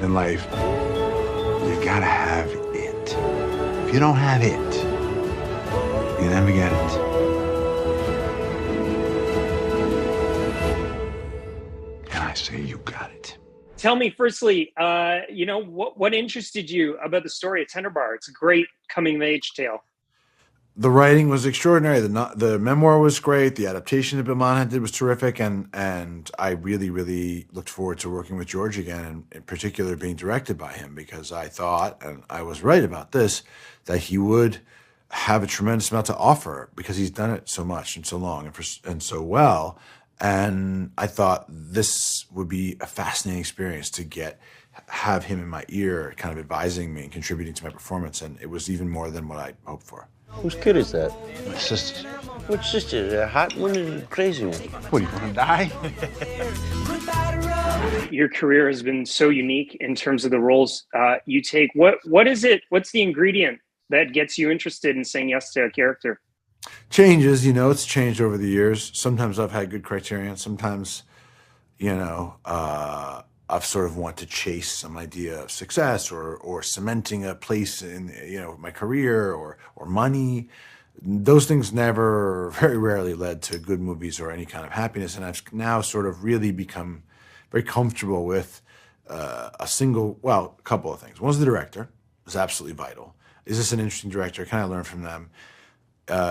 in life, you gotta have it. If you don't have it, you never get it. And I say you got it. Tell me, firstly, what interested you about the story of Tender Bar? It's a great coming-of-age tale. The writing was extraordinary. The memoir was great. The adaptation that Bill Monahan did was terrific, and I really, really looked forward to working with George again, and in particular being directed by him, because I thought, and I was right about this, that he would have a tremendous amount to offer because he's done it so much and so long and so well. And I thought this would be a fascinating experience to have him in my ear, kind of advising me and contributing to my performance, and it was even more than what I hoped for. Whose kid is that? My sister's. Which sister? The hot one or the crazy one? What, do you want to die? Your career has been so unique in terms of the roles you take. What is it? What's the ingredient that gets you interested in saying yes to a character? Changes, it's changed over the years. Sometimes I've had good criterion. Sometimes, I've sort of want to chase some idea of success or cementing a place in, my career or money. Those things never, very rarely led to good movies or any kind of happiness. And I've now sort of really become very comfortable with a couple of things. One's the director. Is absolutely vital. Is this an interesting director? Can I learn from them?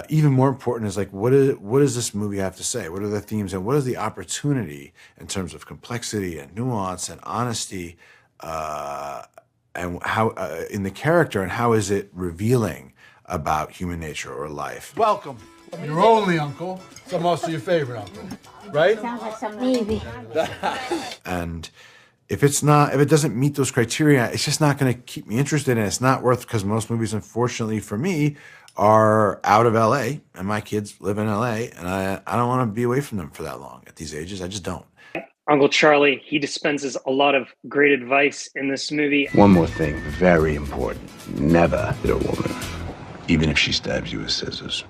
Even more important is what does this movie have to say? What are the themes and what is the opportunity in terms of complexity and nuance and honesty and how in the character, and how is it revealing about human nature or life? Welcome. I'm your only uncle, so I'm also your favorite uncle, right? Sounds like some maybe. And if it doesn't meet those criteria, it's just not going to keep me interested, and it's not worth, because most movies, unfortunately for me, are out of LA, and my kids live in LA, and I don't want to be away from them for that long at these ages. I just don't. Uncle Charlie, he dispenses a lot of great advice in this movie. One more thing, very important. Never hit a woman, even if she stabs you with scissors.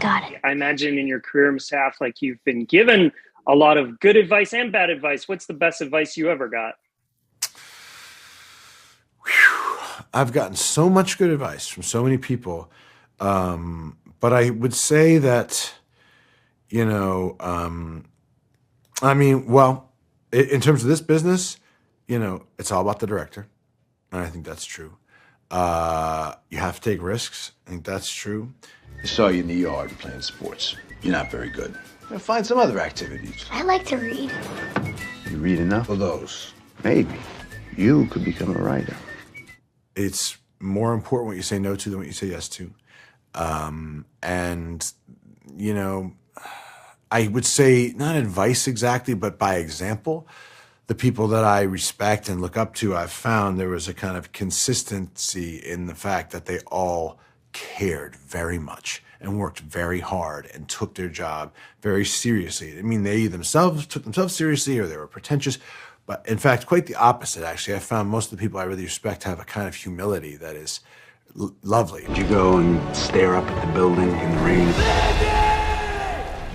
Got it. I imagine in your career, Mr. Affleck, you've been given a lot of good advice and bad advice. What's the best advice you ever got? I've gotten so much good advice from so many people. But I would say that, in terms of this business, it's all about the director. And I think that's true. You have to take risks. I think that's true. I saw you in the yard playing sports. You're not very good. Find some other activities. I like to read. You read enough of those? Maybe. You could become a writer. It's more important what you say no to than what you say yes to. I would say not advice exactly, but by example, the people that I respect and look up to, I've found there was a kind of consistency in the fact that they all cared very much and worked very hard and took their job very seriously. I mean, they themselves took themselves seriously, or they were pretentious. But in fact, quite the opposite, actually. I found most of the people I really respect have a kind of humility that is lovely. Did you go and stare up at the building in the rain?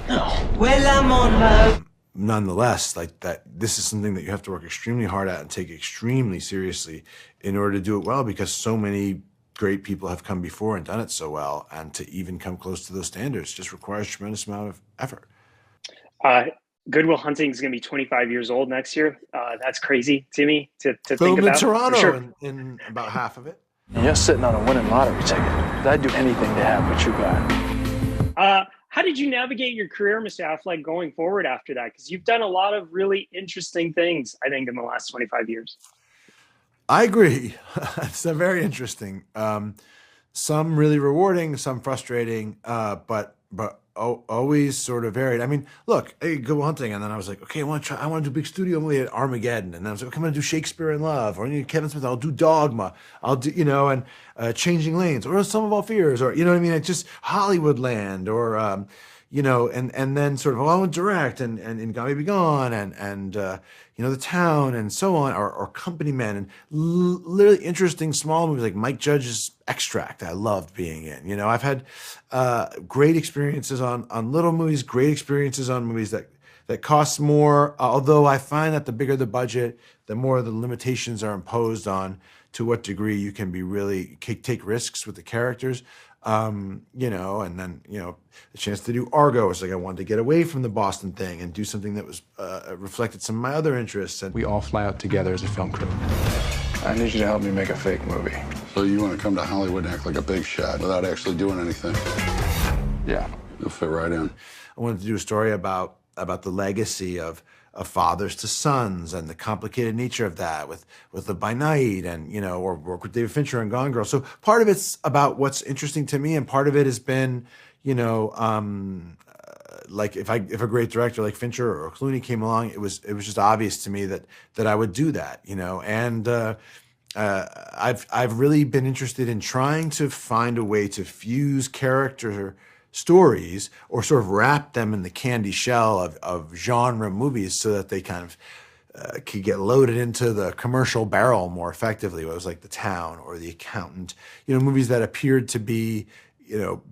No. Well, I'm on my... Nonetheless, this is something that you have to work extremely hard at and take extremely seriously in order to do it well, because so many great people have come before and done it so well, and to even come close to those standards just requires a tremendous amount of effort. Good Will Hunting is going to be 25 years old next year. That's crazy to me to think Filmed about. in Toronto, sure. in about half of it. And you're sitting on a winning lottery ticket. I'd do anything to have what you got. How did you navigate your career, Mr. Affleck, going forward after that? Because you've done a lot of really interesting things, I think, in the last 25 years. I agree. It's very interesting. Some really rewarding, some frustrating, but always sort of varied. I mean, look, hey, Good Will Hunting, and then I was like, okay, I want to do a big studio movie at Armageddon, and then I was like, okay, I'm going to do Shakespeare in Love, or Kevin Smith, I'll do Dogma, I'll do, and Changing Lanes, or Some of All Fears, or what I mean, it's just Hollywoodland, or and then sort of I want to direct and Gone Baby Gone, and The Town, and so on, or Company Men, and literally interesting small movies like Mike Judge's Extract that I loved being in. I've had great experiences on little movies, great experiences on movies that cost more, although I find that the bigger the budget, the more the limitations are imposed on to what degree you can be really take risks with the characters. You know, and then, you know, the chance to do Argo was like, I wanted to get away from the Boston thing and do something that was reflected some of my other interests. And we all fly out together as a film crew. I need you to help me make a fake movie. So you want to come to Hollywood and act like a big shot without actually doing anything? Yeah. You'll fit right in. I wanted to do a story about the legacy of fathers to sons and the complicated nature of that with the By Night and, you know, or work with David Fincher and Gone Girl. So part of it's about what's interesting to me, and part of it has been, you know, like if a great director like Fincher or Clooney came along, it was just obvious to me that I would do that, you know. And I've really been interested in trying to find a way to fuse character stories or sort of wrap them in the candy shell of genre movies so that they kind of could get loaded into the commercial barrel more effectively. It was like The Town or The Accountant, you know, movies that appeared to be, you know,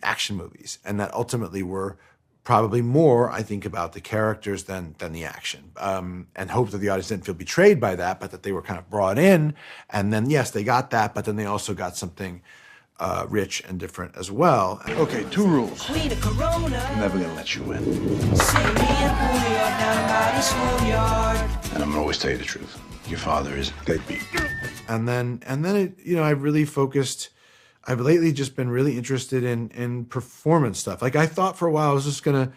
action movies, and that ultimately were probably more, I think, about the characters than the action, and hope that the audience didn't feel betrayed by that, but that they were kind of brought in. And then, yes, they got that, but then they also got something rich and different as well. Okay, 2 rules. I'm never gonna let you win. And I'm gonna always tell you the truth. Your father is deadbeat. And then it, you know, I've lately just been really interested in performance stuff. Like, I thought for a while I was just gonna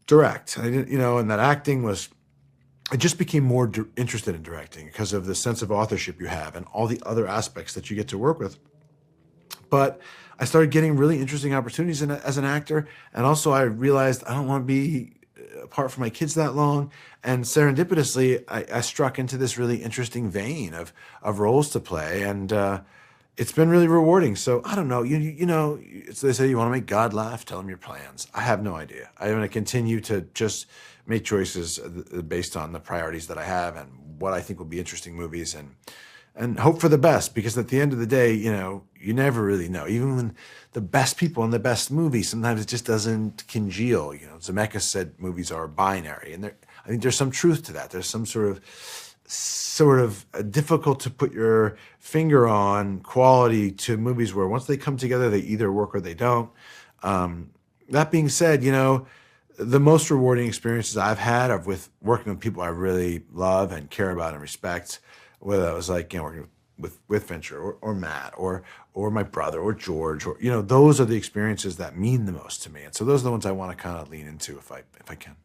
direct. I didn't, you know, and that acting was, I just became more interested in directing because of the sense of authorship you have and all the other aspects that you get to work with. But I started getting really interesting opportunities as an actor. And also I realized I don't want to be apart from my kids that long. And serendipitously, I struck into this really interesting vein of roles to play. And it's been really rewarding. So I don't know, you know, they say you want to make God laugh, tell him your plans. I have no idea. I'm going to continue to just make choices based on the priorities that I have and what I think will be interesting movies, and hope for the best, because at the end of the day, you know, you never really know. Even when the best people in the best movies, sometimes it just doesn't congeal. You know, Zemeckis said movies are binary, and I think there's some truth to that. There's some sort of difficult to put your finger on quality to movies where once they come together, they either work or they don't. That being said, you know, the most rewarding experiences I've had are with working with people I really love and care about and respect, whether it was like, you know, working with Fincher or Matt or my brother or George, or, you know, those are the experiences that mean the most to me. And so those are the ones I want to kind of lean into if I can.